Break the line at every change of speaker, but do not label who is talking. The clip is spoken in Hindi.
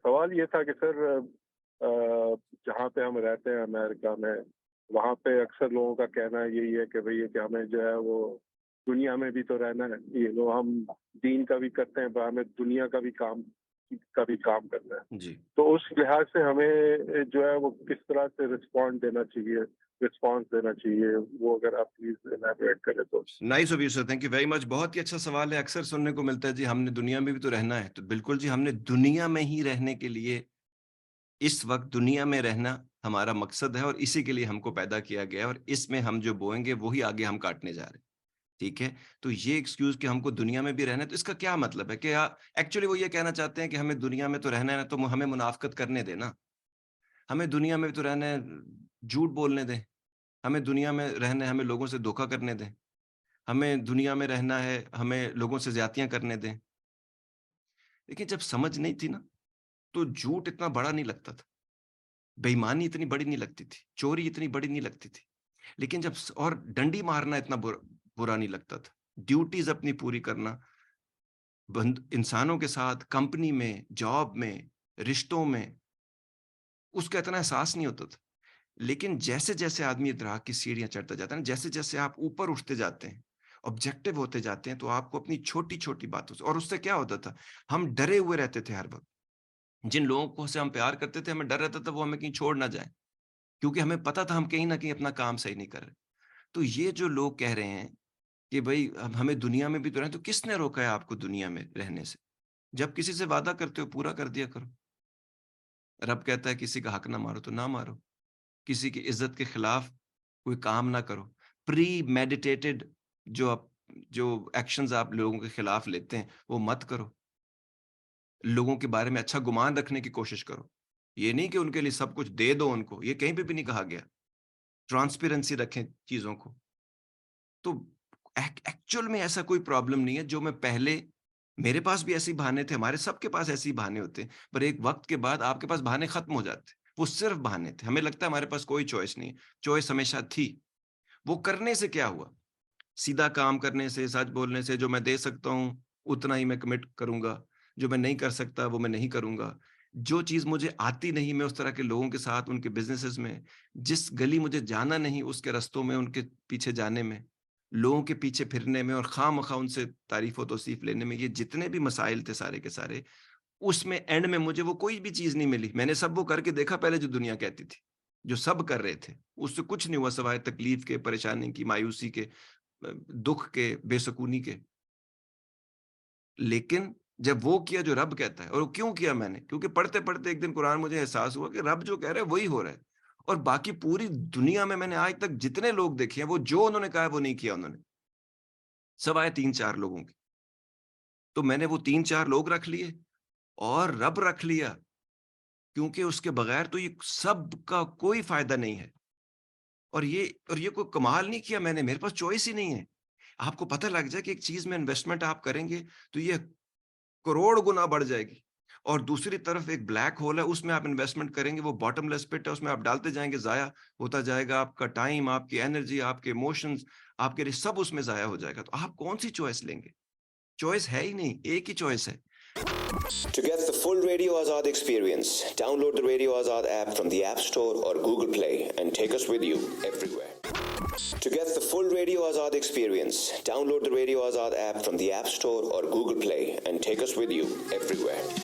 सवाल ये था कि सर जहाँ पे हम रहते हैं अमेरिका में, वहाँ पे अक्सर लोगों का कहना यही है कि भई कि हमें जो है वो दुनिया में भी तो रहना है। ये लो हम दीन का भी करते हैं, पर हमें दुनिया का भी काम करना है।
जी।
तो उस लिहाज से हमें जो है वो किस तरह से रिस्पॉन्स देना चाहिए, वो अगर आप प्लीज़ इलैबोरेट करें तो?
Nice of you sir, thank you very much. बहुत ही अच्छा सवाल है, अक्सर सुनने को मिलता है जी हमने दुनिया में भी तो रहना है। तो बिल्कुल जी, हमने दुनिया में ही रहने के लिए इस वक़्त दुनिया में रहना हमारा मकसद है और इसी के लिए हमको पैदा किया गया है और इसमें हम जो बोएँगे वही आगे हम काटने जा रहे हैं। ठीक है? तो ये एक्सक्यूज़ कि हमको दुनिया में भी रहना है, तो इसका क्या मतलब है कि एक्चुअली वो ये कहना चाहते हैं कि हमें दुनिया में तो रहना है, तो हमें मुनाफ़िक़त करने दें ना। हमें दुनिया में भी तो रहना है, झूठ बोलने दें। हमें दुनिया में रहना है, हमें लोगों से धोखा करने दें। हमें दुनिया में रहना है, हमें लोगों से ज़्यादतियाँ करने दें। देखिए, जब समझ नहीं थी ना, तो झूठ इतना बड़ा नहीं लगता था। बेईमानी इतनी बड़ी नहीं लगती थी। चोरी इतनी बड़ी नहीं लगती थी। लेकिन जब स और डंडी मारना इतना बुरा नहीं लगता था। ड्यूटीज़ अपनी पूरी करना, इंसानों के साथ, कंपनी में, जॉब में, रिश्तों में, उसका इतना एहसास नहीं होता था। लेकिन जैसे-जैसे आदमी इदराक की सीढ़ियाँ चढ़ता जाता है ना, जैसे-जैसे आप ऊपर उठते जाते हैं, ऑब्जेक्टिव होते जाते हैं, तो आपको अपनी छोटी-छोटी बातों से, और उससे क्या होता था, हम डरे हुए रहते थे हर वक़्त। जिन लोगों को से हम प्यार करते थे, हमें डर रहता था वो हमें कहीं छोड़ ना जाएँ, क्योंकि हमें पता था हम कहीं न कहीं अपना काम सही नहीं कर रहे। तो ये जो लोग कह रहे हैं कि भई अब हमें दुनिया में भी तो रहना है, तो किसने रोका है आपको दुनिया में रहने से? जब किसी से वादा करते हो, पूरा कर दिया करो। रब कहता है किसी का हक ना मारो तो ना मारो। किसी की इज्जत के खिलाफ कोई काम ना करो। प्री-मेडिटेटेड जो एक्शंस आप लोगों के खिलाफ लेते हैं, वो मत करो। लोगों के बारे में अच्छा गुमान रखने की कोशिश करो। ये नहीं कि उनके लिए सब कुछ दे दो उनको, ये कहीं पे भी नहीं कहा गया। ट्रांसपेरेंसी रखें चीज़ों को। तो एक्चुअल में ऐसा कोई प्रॉब्लम नहीं है जो मैं पहले, मेरे पास भी ऐसे ही बहाने थे, हमारे सबके पास ऐसे ही बहाने होते हैं, पर एक वक़्त के बाद आपके पास बहाने खत्म हो जाते हैं। वो सिर्फ़ बहाने थे। हमें लगता है हमारे पास कोई चॉइस नहीं है। चॉइस हमेशा थी। वो करने से क्या हुआ? सीधा काम करने से, सच बोलने से, जो मैं दे सकता हूँ, उतना ही मैं कमिट करूँगा। जो मैं नहीं कर सकता, वो मैं नहीं करूँगा। जो चीज़ मुझे आती नहीं, मैं उस तरह के लोगों के साथ, उनके बिज़नेसेस में, जिस गली मुझे जाना नहीं, उसके रास्तों में, उनके पीछे जाने में, लोगों के पीछे फिरने में और खामख़ा उनसे तारीफ़ व तौसीफ़ लेने में, ये जितने भी मसाइल थे सारे के सारे, उसमें एंड में मुझे वो कोई भी चीज़ नहीं मिली। मैंने सब वो करके देखा पहले जो दुनिया कहती थी, जो सब कर रहे थे। उससे कुछ नहीं हुआ सिवाय तकलीफ़ के, परेशानी की, मायूसी के, दुःख के, बेसुकूनी के। लेकिन जब वो किया जो रब कहता है, और वो क्यों किया मैंने? क्योंकि पढ़ते-पढ़ते एक दिन कुरान मुझे एहसास हुआ कि रब जो कह रहा है वही हो रहा है। और बाकी पूरी दुनिया में मैंने आज तक जितने लोग देखे हैं, वो जो उन्होंने कहा है वो नहीं किया उन्होंने। सवाए 3-4 लोगों के। तो मैंने वो 3-4 लोग रख लिए और रब रख लिया, क्योंकि उसके बगैर तो ये सब का कोई फ़ायदा नहीं है। और ये कोई कमाल नहीं किया मैंने, मेरे पास चॉइस ही नहीं है। आपको पता लग जाए कि एक चीज़ में इन्वेस्टमेंट आप करेंगे, तो ये करोड़ गुना बढ़ जाएगी। और दूसरी तरफ एक ब्लैक होल है, उसमें आप इन्वेस्टमेंट करेंगे, वो बॉटमलेस पिट है, उसमें आप डालते जाएँगे, ज़ाया होता जाएगा आपका टाइम, आपकी एनर्जी, आपके इमोशंस, आपके लिए सब उसमें ज़ाया हो जाएगा। तो आप कौन-सी चॉइस लेंगे? चॉइस है ही नहीं, एक ही चॉइस है।
To get the full Radio Azad experience, download the Radio Azad app from the App Store or Google Play and take us with you everywhere. To get the full Radio Azad experience, download the Radio Azad app from the App Store or Google Play and take us with you everywhere.